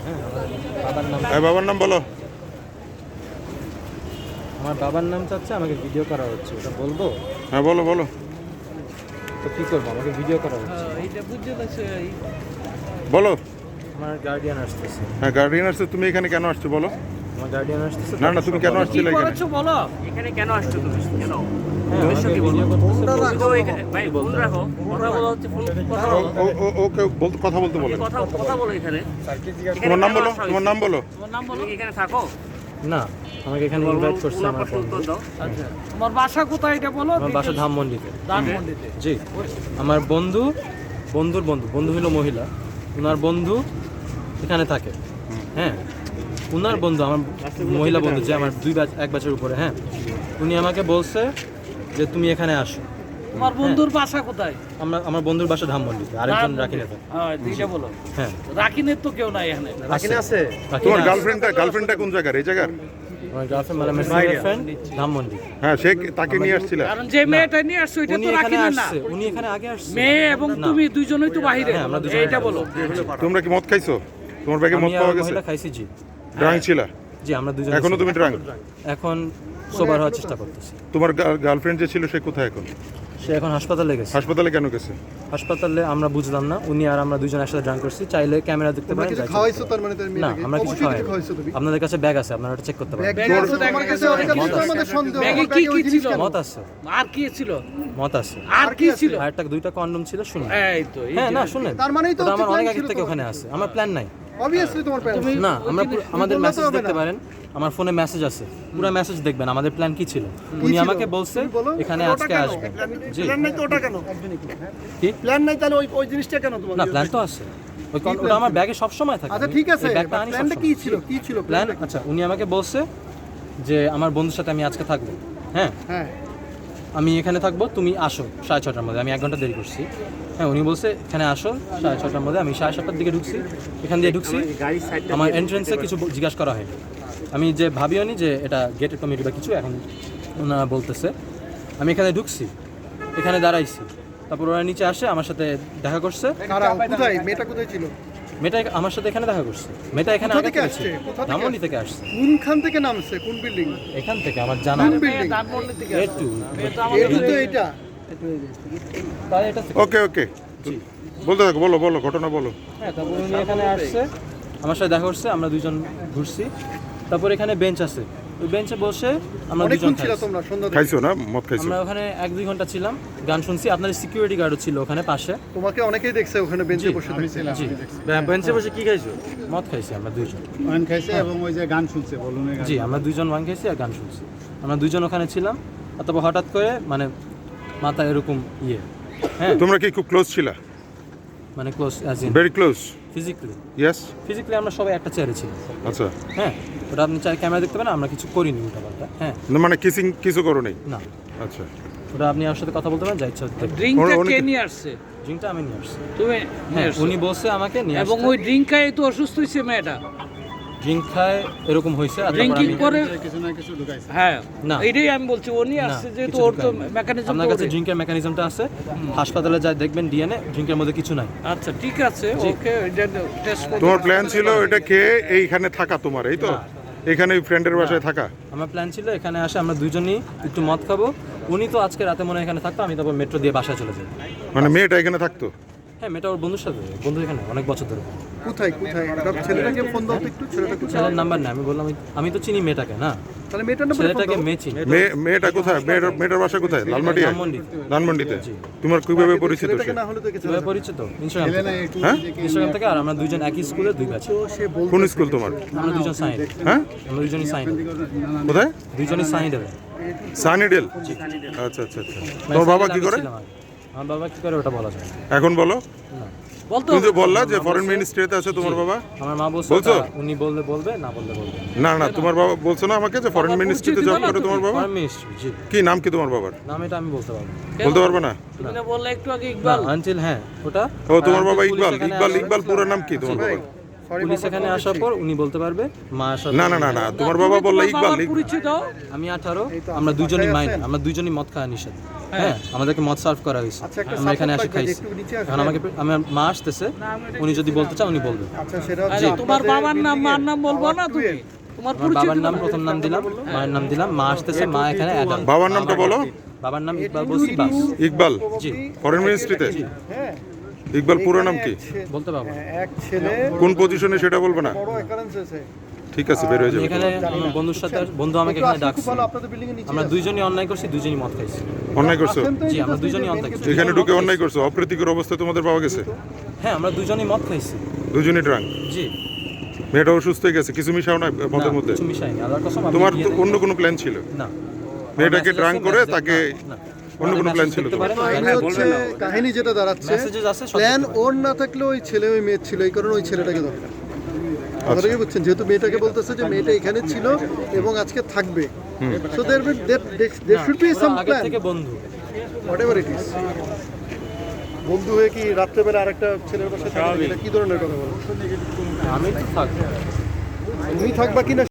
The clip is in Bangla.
হ্যাঁ, আমার বাবার নাম বাবার নাম বলো। আমার বাবার নাম চাচ্ছে, আমাকে ভিডিও করা হচ্ছে, ওটা বলবো? হ্যাঁ বলো বলো। তো কী করবো, আমাকে ভিডিও করা হচ্ছে। বলো। আমার গার্ডিয়ান আসতেছে। হ্যাঁ গার্ডিয়ান আসছে, তুমি এখানে কেন আসছো বলো? আমার গার্ডিয়ান আসতেছে। না না, তুমি কেন আসছিলে এখানে? বলো এখানে কেন আসছো তুমি? কেন হ্যাঁ, আমাকে ভিডিও করতেছে। ভাই ফোন রাখো, কথা বলা হচ্ছে, ফোন কথা বলো, ওকে কথা বলতে বলো। কথা বলো এখানে। তোমার নাম বলো, তোমার নাম বলো। তোমার নাম বলো। এখানে থাকো না, আমাকে এখানে ইনভাইট করছে আমার বন্ধু। আচ্ছা, তোমার বাসা কোথায় এটা বলো। আমার বাসা ধানমন্ডিতে। ধানমন্ডিতে। জি, আমার বন্ধুর বন্ধু হলো মহিলা, ওনার বন্ধু এখানে থাকে। হ্যাঁ, ওনার বন্ধু, আমার মহিলা বন্ধু যে আমার এক বছর উপরে, হ্যাঁ, উনি আমাকে বলছে যে তুমি এখানে আসো। তোমার বন্ধুর বাসা কোথায়? আমার বন্ধুর বাসা ধানমন্ডিতে, আরেকজন রাকিনে থাকে। হ্যাঁ, দুইটা বলো। হ্যাঁ, রাকিনের তো কেউ নাই এখানে। রাকিনে আছে। তোমার গার্লফ্রেন্ডটা কোন জায়গার? এই জায়গার? আমার গার্লফ্রেন্ড মানে আমার ফ্রেন্ড ধানমন্ডি। হ্যাঁ, সে তাকে নিয়ে আসছিল। কারণ যে মেয়েটা নিয়ে আসছে ওইটা উনি তো এখানে রাকিনের না। আসছে, উনি এখানে আগে আসছে। মেয়ে এবং তুমি দুইজনই তো বাইরে। হ্যাঁ, আমরা দুজনে এইটা বলো। তোমরা কি মদ খাইছো? তোমার ব্যাগে মদ আমি আর পাওয়া গেছে? মহিলা খাইছি। জি ড্রাঙ্ক ছিল? জি, আমরা দুজন এখনো তুমি ড্রাঙ্ক? এখন সোবার হওয়ার চেষ্টা করতেছি। তোমার গার্লফ্রেন্ড যে ছিল সে কোথায় এখন? সে এখন হাসপাতালে গেছে। হাসপাতালে কেন গেছে? হাসপাতালে আমরা বুঝলাম না, উনি আর আমরা দুজন একসাথে ড্রাঙ্ক করছি। চাইলে ক্যামেরা দেখতে পারেন। খাওয়াইছো তার মানে তার না, মেয়েটাকে? আমরা কিছু অবশ্যই খাওয়াই। খাওয়াইছো তুমি। আপনাদের কাছে ব্যাগ আছে, আপনারা ওটা চেক করতে পারেন। ব্যাগ আছে তোমার কাছে, অনেক কিছু তো আমাদের সন্দেহ। ব্যাগে আমার কি ব্যাগে ওই কি জিনিস ছিল? কেন? মত আছে, আর কি ছিল? মত আছে। আর কি ছিল? আর একটা দুইটা কন্ডম ছিল, শুনুন। এই তো এই হ্যাঁ, যে- না শুনেন, তার মানেই তো ওটা আমার হচ্ছে অনেক plan আগে ছিল থেকে তোমার। ওখানে আছে, আমার প্ল্যান নাই। Obviously তোমার প্ল্যান। না, আমরা আমাদের বললে তো মেসেজ হবে দেখতে না। পারেন, আমার ফোনে মেসেজ আছে, পুরো মেসেজ দেখবেন আমাদের প্ল্যান কি ছিল। উনি ছিল? আমাকে বলছে তুমি বলো। এখানে আজকে আসবে। জি, প্ল্যান নাই তো ওটা কেন? কি প্ল্যান নাই তাহলে ওই জিনিসটা কেন তোমার? না, প্ল্যান তো আছে, ওটা আমার ব্যাগে সব সময় থাকে। আচ্ছা ঠিক আছে, এই ব্যাগটা আনি প্ল্যানটা সবসময়। কি ছিল? কি ছিল প্ল্যান? প্ল্যানটা? আচ্ছা, উনি আমাকে বলছে যে আমার বন্ধুর সাথে আমি আজকে থাকবো। হ্যাঁ, হ্যাঁ, আমি এখানে থাকবো, তুমি আসো 6:30টার মধ্যে। আমি 1 ঘন্টা দেরি করছি। হ্যাঁ, উনি বলছে এখানে আসো 6:30টার মধ্যে। আমি 7:30টার দিকে ঢুকছি, এখান দিয়ে ঢুকছি। আমার এন্ট্রেন্সে কিছু জিজ্ঞাসা করা হয়নি। আমি যে ভাবিও নি যে এটা গেটের কমিটি বা কিছু, এখন ওনারা বলতেছে। আমি এখানে ঢুকছি, এখানে দাঁড়াইছি, তারপর ওরা নিচে আসে, আমার সাথে দেখা করছে। কারা কোথায়? মেয়েটা কোথায় ছিল? মেয়েটা আমার সাথে এখানে দেখা করছে। মেয়েটা এখানে কোথা আগে থেকে থেকে আসছে? ছিল, কোথা থেকে ধানমন্ডি থেকে আসছে। কোনখান থেকে নামছে? কোন বিল্ডিং? এখান থেকে আমার জানা কোন বিল্ডিং? ধানমন্ডি থেকে এই তো এই তো এটা। তাই এটা থেকে। ওকে ওকে, বলতে থাকো, বলো বলো, ঘটনা বলো। হ্যাঁ, তারপর উনি এখানে আসছে, আমার সাথে দেখা করছে, আমরা দুজন ঘুরছি। তারপর এখানে বেঞ্চ আছে, ওই বেঞ্চে বসে আমরা দুজন অনেকক্ষণ ছিল খাইছি। তোমরা সন্ধ্যা থেকে? খাইছো না? মদ খাইছো? আমরা ওখানে 1-2 ঘন্টা ছিলাম, গান শুনছি। আপনার সিকিউরিটি গার্ডও ছিল ওখানে পাশে। তোমাকে অনেকেই দেখছে ওখানে বেঞ্চে বসে থাকতে। জি, বেঞ্চে বসে কি খাইছো? মদ খাইছি আমরা দুইজন। ওয়াইন খাইছে এবং ওই যে গান শুনছে, বলুনের গান। জি, আমরা দুইজন ওয়াইন খাইছি আর গান শুনছি। আমরা দুইজন ওখানে ছিলাম, আর তারপর হঠাৎ করে মানে মাথা এরকম হ্যাঁ, তোমরা কি খুব ক্লোজ ছিলা? মানে close as in very close? Physically. Yes. Physically আমরা সবাই একটা চেয়ারে ছিলাম। আচ্ছা, হ্যাঁ, ওটা আপনি চাই ক্যামেরা দেখতে পারেন, আমরা কিছু করিনি উল্টাপাল্টা। হ্যাঁ, না, মানে কিসিং কিছু করো নাই? না, আচ্ছা, ওটা আপনি আমার সাথে কথা বলতে পারেন, যা ইচ্ছা হতে। ড্রিঙ্কটা কে অনেকে- নিয়ে আসছে? ড্রিঙ্কটা আমি নিয়ে আসছি। তুমি নিয়ে হ্যাঁ, আসছো? উনি বলছে আমাকে নিয়ে এবং আসতে। ওই ড্রিঙ্ক খাই তো অসুস্থ হয়েছে মেয়েটা। ড্রিঙ্ক খায় এরকম হয়েছে, আর তারপর ড্রিঙ্কিং আমি করে কিছু না কিছু ঢুকাইছে। হ্যাঁ, না। এইটাই আমি বলছি, ও নিয়ে না, আসছে যেহেতু কিছু ওর তো ঢুকায়নি। মেকানিজম। আপনার কাছে ড্রিঙ্কের মেকানিজমটা আছে, হাসপাতালে যা দেখবেন ডিএনএ, ড্রিঙ্কের মধ্যে কিছু নাই। আচ্ছা ঠিক আছে, ওকে টেস্ট করতে। তোমার প্ল্যান ছিল এটা খেয়ে এইখানে থাকা তোমার, এই তো? এখানে ফ্রেন্ডের বাসায় থাকা? আমার প্ল্যান ছিল এখানে আসে আমরা দুজনই একটু মদ খাবো। উনি তো আজকে রাতে মনে হয় এখানে থাকতো, আমি তারপর মেট্রো দিয়ে বাসায় চলে যাই। মানে মেয়েটা এখানে থাকতো? হ্যাঁ, মেয়েটা ওর বন্ধুর সাথে, বন্ধু এখানে অনেক বছর ধরে। কোথায় কোথায়? ওটা ছেলেটাকে ফোন দাও তো একটু, ছেলেটা কোথায়? ছেলের নাম্বার না, আমি বললাম আমি তো চিনি মেয়েটাকে না, তাহলে মেয়েটার নাম্বার ছেলেটাকে মেয়ে চিনি। মেয়েটা কোথায়? মেয়েটার বাসা কোথায়? লালমাটিয়া? ধানমন্ডিতে। ধানমন্ডিতে? তোমার কিভাবে পরিচিত সে? ছেলেটাকে না হলে তো একে কিভাবে পরিচিত? ইনস্টাগ্রাম ছেলে না থেকে। একটু হ্যাঁ? নিজেকে ইনস্টাগ্রাম থেকে। আর আমরা দুজন একই স্কুলে 2 ব্যাচ। সে বলতে কোন স্কুল তোমার? আমরা দুজন সাইন, হ্যাঁ, আমরা দুজনই সাইন, কোথায়? দুজনই সাইন দেবে। সানিডেল? আচ্ছা আচ্ছা আচ্ছা। তোমার বাবা কি করে? আমার বাবা কি করে ওটা বলা যায় না। এখন বলো। না, বলতো তুমি যে বললা যে ফরেন মিনিস্ট্রিতে আছে তোমার বাবা? আমার মা বলছে বলছো? উনি বললে বলবে, না বললে বলবে। না না, তোমার বাবা বলছো না আমাকে যে ফরেন মিনিস্ট্রিতে জব করে তোমার বাবা? ফরেন মিনিস্ট্রি, জি। কি নাম কি তোমার বাবার? নাম এটা আমি বলতে পারবো না। বলতে পারবে না? তুমি না বললে একটু আগে না, ইকবাল। আনটিল, হ্যাঁ ওটা। ও তোমার বাবা পুলিশ ইকবাল? এখানে ইকবাল আসে- ইকবাল পুরো নাম কি তোমার বাবার? পুলিশ এখানে আসার পর উনি বলতে পারবে, মা আসার না পর- না না না, তোমার বাবা বললা ইকবাল। পরিচয় দাও। আমি 18, আমরা দুজনই মাইন, আমরা দুজনই মদ খাওয়া নিষেধ। হ্যাঁ আমাদেরকে মদ সার্ভ করা হয়েছে আচ্ছা, একটা আমরা এখানে support এসে লাগবে, খাইছি একটু নিচে আসবেন। এখন আমাকে আমার মা আসতেছে উনি যদি বলতে চান উনি বলবেন আচ্ছা সেটা আরে, হচ্ছে তোমার আপনাদের বাবার নাম মার building-এর নাম বলবো না Tower তুমি 12 তোমার আমার পরিচয় বাবার নাম দিবা। প্রথম নাম দিলাম মায়ের নাম দিলাম মা আসতেছে মা এখানে অ্যাডাল্ট বাবার নামটা বলো। বাবার নাম ইকবাল বলছি বাস ইকবাল জি ফরেন মিনিস্ট্রিতে হ্যাঁ ইকবাল পুরো নাম কি? বলতে পারবো না। এক ছেলে কোন পজিশনে সেটা বলবে না? বড় অ্যাকারেন্স আছে ঠিক আছে, বের হয়ে যাবে। এখানে আমার বন্ধুর সাথে বন্ধু আমাকে একটু এখানে আসলে খুব ডাকছে ভালো, আপনাদের বিল্ডিং এর নিচে আমরা আছে। দুইজনই অন্যায় করছি দুইজনই মদ খাইছি অন্যায় করছো? আসেন তো, জি, এই আমরা just দুইজনই এই অন্যায় main করছি। এখানে ঢুকে অন্যায় করছো, অপ্রীতিকর অবস্থায় তোমাদের পাওয়া গেছে? হ্যাঁ আমরা দুইজনই মদ খাইছি দুজনই ড্রাঙ্ক। জি মেয়েটা অসুস্থ হয়ে গেছে, কিছু মিশাও না মদের না, মধ্যে? কিছু মিশাইনি আল্লাহর কসম আমি তোমার তো বিয়ে অন্য কোনো প্ল্যান ছিল? না মেয়েটাকে Message ড্রাঙ্ক আছে, করে message- তাকে না, অন্য কোনো প্ল্যান ছিল দেখতে তোমার? পারেন, কাহিনী হচ্ছে কাহিনী যেটা দাঁড়াচ্ছে Messages আছে, সব প্ল্যান দেখতে পারেন। ওর না থাকলে ওই ছেলে ওই মেয়ে ছিল, এই কারণে ওই ছেলেটাকে দরকার। কথাটা কি বুঝছেন? যেহেতু মেয়েটাকে বলতেছে যে মেয়েটা এখানে ছিল এবং আজকে থাকবে, so there should be some ওরা আগের প্ল্যান থেকে বন্ধু হোয়াটএভার ইট ইজ। বন্ধু হয়ে কি রাত্রেবেলা আরেকটা ছেলের বাসায় থাকবে, এটা কি ধরনের কথা বলো? আমি তো থাকবো তুমি থাকবা কিনা